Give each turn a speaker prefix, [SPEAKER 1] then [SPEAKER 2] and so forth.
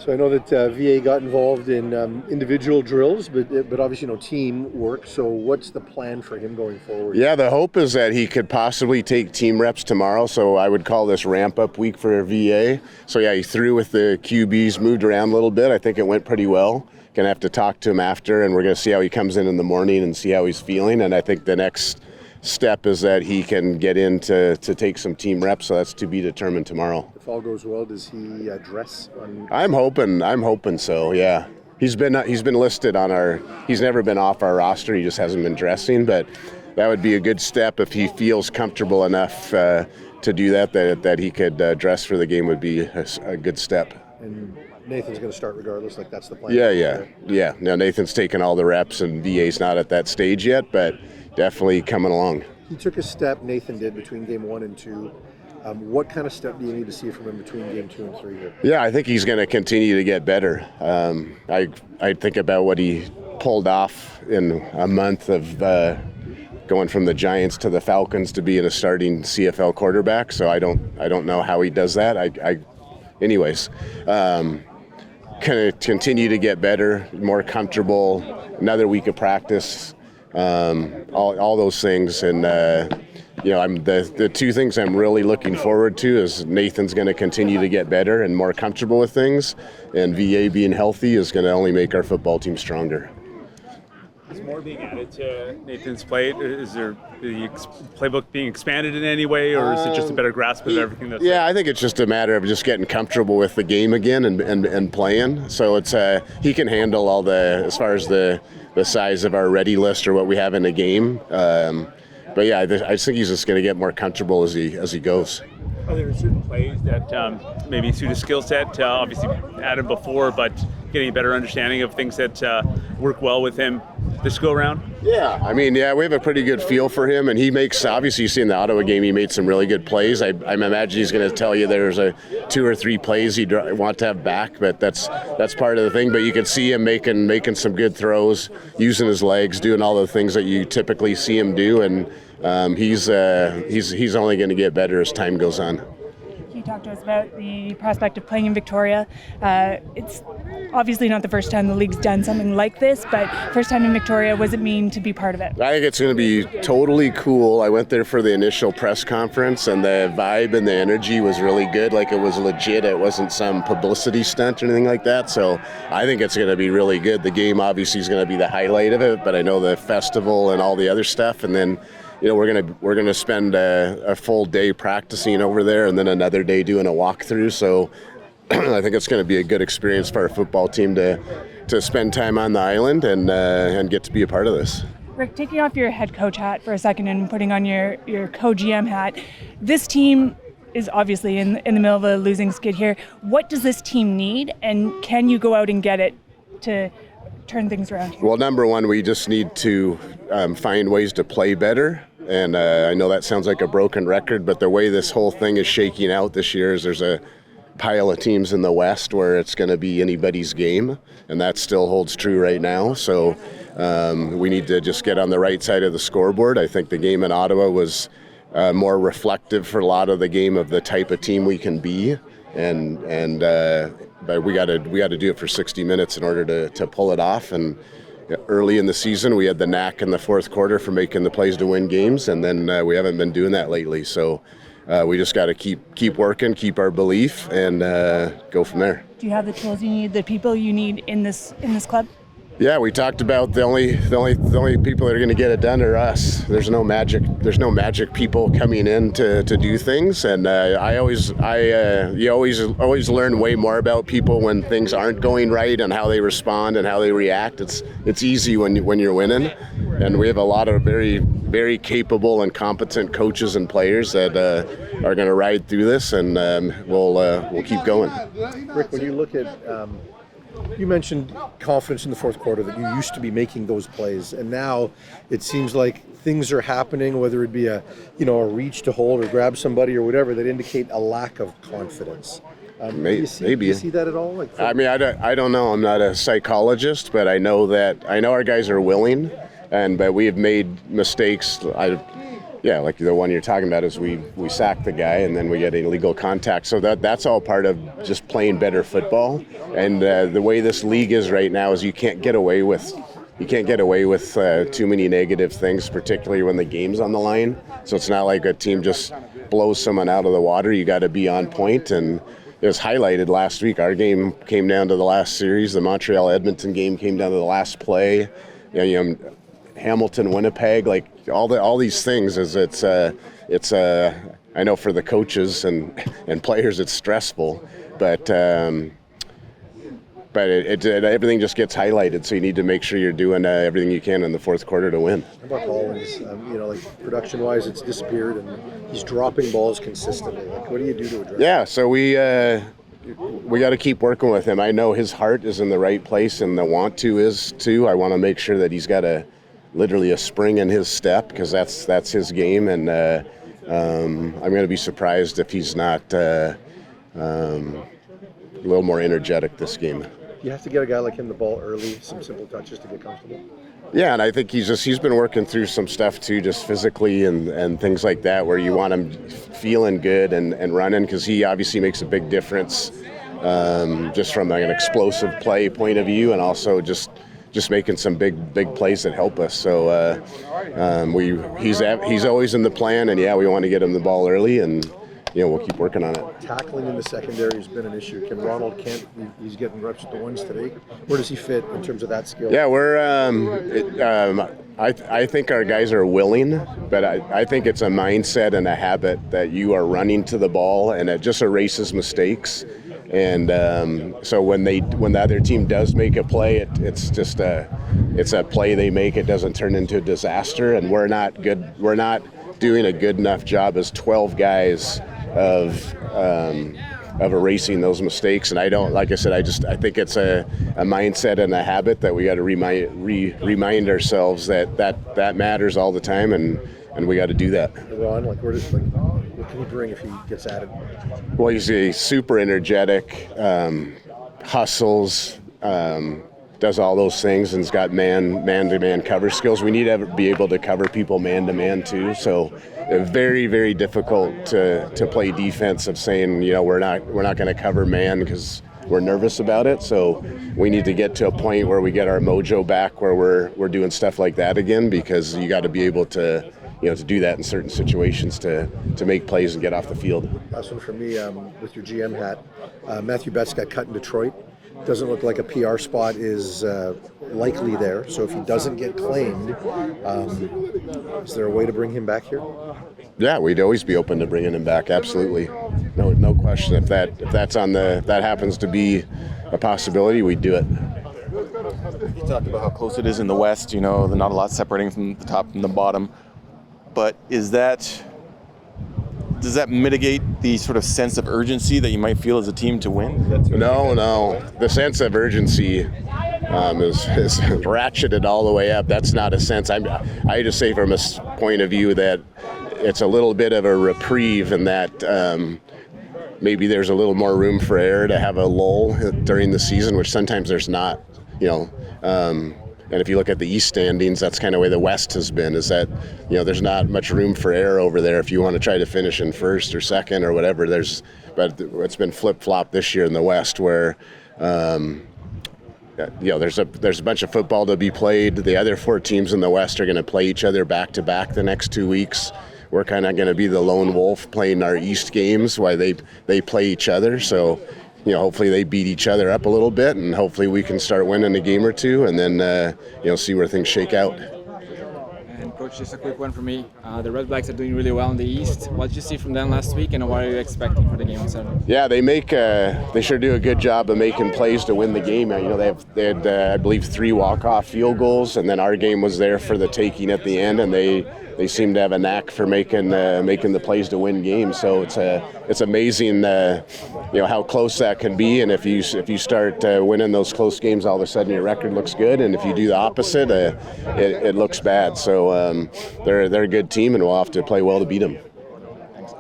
[SPEAKER 1] So I know that VA got involved in individual drills, but obviously team work. So what's the plan for him going forward?
[SPEAKER 2] Yeah, the hope is that he could possibly take team reps tomorrow. So I would call this ramp-up week for VA. So yeah, he threw with the QBs, moved around a little bit. I think it went pretty well. Gonna have to talk to him after, and we're gonna see how he comes in the morning and see how he's feeling. And I think the next step is that he can get in to take some team reps. So that's to be determined tomorrow.
[SPEAKER 1] If all goes well, does he dress on?
[SPEAKER 2] I'm hoping so. Yeah, he's been listed on our. He's never been off our roster. He just hasn't been dressing, but that would be a good step if he feels comfortable enough to do that he could dress for the game. Would be a good step.
[SPEAKER 1] And Nathan's going to start regardless. Like that's the plan.
[SPEAKER 2] Yeah. Now Nathan's taken all the reps, and VA's not at that stage yet, but definitely coming along.
[SPEAKER 1] He took a step, Nathan did, between game 1 and 2. What kind of step do you need to see from him between game 2 and 3 here?
[SPEAKER 2] Yeah, I think he's going to continue to get better. I think about what he pulled off in a month of going from the Giants to the Falcons to being a starting CFL quarterback. So I don't know how he does that. Anyways, kind of continue to get better, more comfortable. Another week of practice. All those things, and I'm the two things I'm really looking forward to is Nathan's going to continue to get better and more comfortable with things, and VA being healthy is going to only make our football team stronger.
[SPEAKER 3] Is more being added to Nathan's plate? Is there the playbook being expanded in any way, or is it just a better grasp of everything that's
[SPEAKER 2] I think it's just a matter of just getting comfortable with the game again and playing. So it's he can handle all as far as the size of our ready list or what we have in the game. But yeah, I think he's just going to get more comfortable as he goes.
[SPEAKER 3] Are there certain plays that maybe suit his skill set? Obviously, had him before, but getting a better understanding of things that work well with him this go around?
[SPEAKER 2] Yeah, we have a pretty good feel for him, and he makes, obviously you see in the Ottawa game, he made some really good plays. I imagine he's going to tell you there's 2 or 3 plays he'd want to have back, but that's part of the thing. But you can see him making some good throws, using his legs, doing all the things that you typically see him do, and he's only going to get better as time goes on.
[SPEAKER 4] You talked to us about the prospect of playing in Victoria. It's obviously not the first time the league's done something like this, but first time in Victoria, what does it mean to be part of it?
[SPEAKER 2] I think it's going to be totally cool. I went there for the initial press conference, and the vibe and the energy was really good. Like, it was legit. It wasn't some publicity stunt or anything like that. So I think it's going to be really good. The game obviously is going to be the highlight of it, but I know the festival and all the other stuff, and then we're gonna spend a full day practicing over there, and then another day doing a walkthrough. So I think it's going to be a good experience for our football team to spend time on the island and get to be a part of this.
[SPEAKER 4] Rick, taking off your head coach hat for a second and putting on your co-GM hat, this team is obviously in the middle of a losing skid here. What does this team need, and can you go out and get it to turn things around here?
[SPEAKER 2] Well, number one, we just need to find ways to play better. And I know that sounds like a broken record, but the way this whole thing is shaking out this year is there's a pile of teams in the West where it's going to be anybody's game, and that still holds true right now. So we need to just get on the right side of the scoreboard. I think the game in Ottawa was more reflective for a lot of the game of the type of team we can be, but we got to do it for 60 minutes in order to pull it off. And early in the season, we had the knack in the fourth quarter for making the plays to win games, and then we haven't been doing that lately. So we just got to keep working, keep our belief, and go from there.
[SPEAKER 4] Do you have the tools you need, the people you need in this club?
[SPEAKER 2] Yeah, we talked about the only people that are going to get it done are us. There's no magic people coming in to do things, and you always learn way more about people when things aren't going right and how they respond and how they react. It's easy when you're winning, and we have a lot of very, very capable and competent coaches and players that are going to ride through this, and we'll keep going.
[SPEAKER 1] Rick, when you look at you mentioned confidence in the fourth quarter, that you used to be making those plays, and now it seems like things are happening, whether it be a reach to hold or grab somebody or whatever, that indicate a lack of confidence.
[SPEAKER 2] Maybe.
[SPEAKER 1] Do you see that at all?
[SPEAKER 2] I don't know. I'm not a psychologist, but I know our guys are willing, but we have made mistakes. Yeah, like the one you're talking about is we sack the guy and then we get illegal contact. So that's all part of just playing better football. And the way this league is right now is you can't get away with too many negative things, particularly when the game's on the line. So it's not like a team just blows someone out of the water. You got to be on point. And it was highlighted last week. Our game came down to the last series. The Montreal-Edmonton game came down to the last play. Hamilton, Winnipeg, like all these things. I know for the coaches and players it's stressful, but everything just gets highlighted. So you need to make sure you're doing everything you can in the fourth quarter to win.
[SPEAKER 1] How about Hollins? Like production-wise, it's disappeared, and he's dropping balls consistently. Like, what do you do to address?
[SPEAKER 2] Yeah, so we got to keep working with him. I know his heart is in the right place, and the want to is too. I want to make sure that he's got literally a spring in his step, because that's his game, and I'm going to be surprised if he's not a little more energetic this game.
[SPEAKER 1] You have to get a guy like him the ball early, some simple touches to get comfortable.
[SPEAKER 2] Yeah, and I think he's been working through some stuff too, just physically and things like that, where you want him feeling good and running, because he obviously makes a big difference just from an explosive play point of view, and also just making some big plays that help us. So he's always in the plan, and we want to get him the ball early, and we'll keep working on it.
[SPEAKER 1] Tackling in the secondary has been an issue. He's getting reps with the ones today. Where does he fit in terms of that skill?
[SPEAKER 2] Yeah, I think our guys are willing, but I think it's a mindset and a habit that you are running to the ball, and it just erases mistakes. And so when the other team does make a play, it's just a play they make. It doesn't turn into a disaster, and we're not doing a good enough job as 12 guys of erasing those mistakes. And I think it's a mindset and a habit that we got to remind ourselves that matters all the time, and we got to do that.
[SPEAKER 1] Ron, what can he bring if he gets added?
[SPEAKER 2] Well, he's a super energetic, hustles, does all those things, and has got man-to-man cover skills. We need to be able to cover people man-to-man too. So very, very difficult to play defense of saying, we're not going to cover man because we're nervous about it. So we need to get to a point where we get our mojo back, where we're doing stuff like that again, because you got to be able to to do that in certain situations to make plays and get off the field.
[SPEAKER 1] Last one for me, with your GM hat. Matthew Betts got cut in Detroit. Doesn't look like a PR spot is likely there. So if he doesn't get claimed, is there a way to bring him back here?
[SPEAKER 2] Yeah, we'd always be open to bringing him back. Absolutely, no question. If that happens to be a possibility, we'd do it.
[SPEAKER 5] You talked about how close it is in the West. There's not a lot separating from the top and the bottom. But does that mitigate the sort of sense of urgency that you might feel as a team to win?
[SPEAKER 2] No. The sense of urgency is ratcheted all the way up. That's not a sense. I just say from a point of view that it's a little bit of a reprieve, in that maybe there's a little more room for error to have a lull during the season, which sometimes there's not. And if you look at the East standings, that's kind of the way the West has been, is that, there's not much room for error over there if you want to try to finish in first or second or whatever. But it's been flip-flop this year in the West, where, there's a bunch of football to be played. The other 4 teams in the West are going to play each other back-to-back the next 2 weeks. We're kind of going to be the lone wolf playing our East games while they play each other. So, hopefully they beat each other up a little bit, and hopefully we can start winning a game or two, and then see where things shake out.
[SPEAKER 6] And Coach, just a quick one for me. The Redblacks are doing really well in the East. What did you see from them last week, and what are you expecting for the game on Saturday?
[SPEAKER 2] Yeah, they sure do a good job of making plays to win the game. They had I believe 3 walk-off field goals, and then our game was there for the taking at the end, and they seem to have a knack for making the plays to win games. So it's amazing how close that can be, and if you start winning those close games, all of a sudden your record looks good, and if you do the opposite, it looks bad. So they're a good team, and we'll have to play well to beat them.